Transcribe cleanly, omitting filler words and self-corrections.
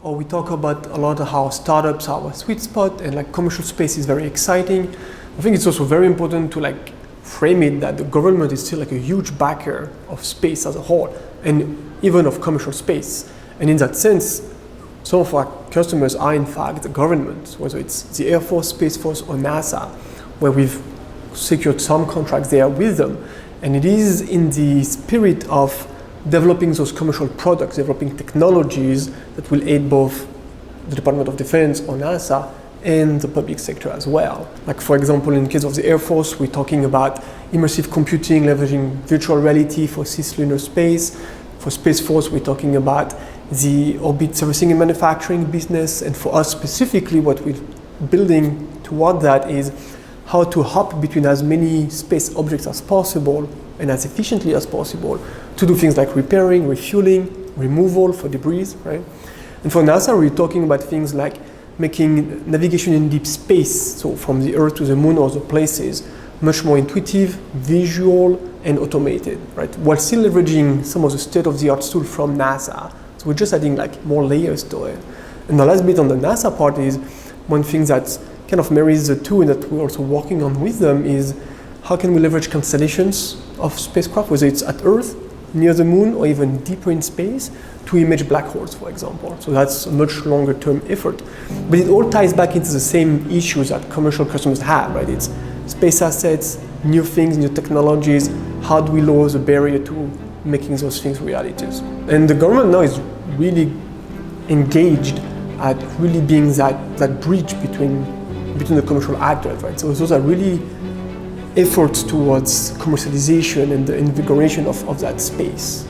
or we talk about a lot of how startups are our sweet spot and like commercial space is very exciting. I think it's also very important to like frame it that the government is still like a huge backer of space as a whole and even of commercial space. And in that sense, some of our customers are in fact the government, whether it's the Air Force, Space Force, or NASA, where we've secured some contracts there with them. And it is in the spirit of developing those commercial products, developing technologies that will aid both the Department of Defense or NASA and the public sector as well. Like for example, in the case of the Air Force, we're talking about immersive computing, leveraging virtual reality for cislunar space. For Space Force, we're talking about the orbit servicing and manufacturing business. And for us specifically, what we're building toward that is how to hop between as many space objects as possible and as efficiently as possible to do things like repairing, refueling, removal for debris, right? And for NASA, we're talking about things like making navigation in deep space, so from the Earth to the Moon or other places, much more intuitive, visual, and automated, right? While still leveraging some of the state-of-the-art tools from NASA. So we're just adding like more layers to it. And the last bit on the NASA part is one thing that kind of marries the two and that we're also working on with them is how can we leverage constellations of spacecraft, whether it's at Earth, near the Moon, or even deeper in space, to image black holes, for example. So that's a much longer term effort. But it all ties back into the same issues that commercial customers have, right? It's space assets, new things, new technologies. How do we lower the barrier to making those things realities? And the government now is really engaged at really being that bridge between the commercial actors, right? So those are really efforts towards commercialization and the invigoration of that space.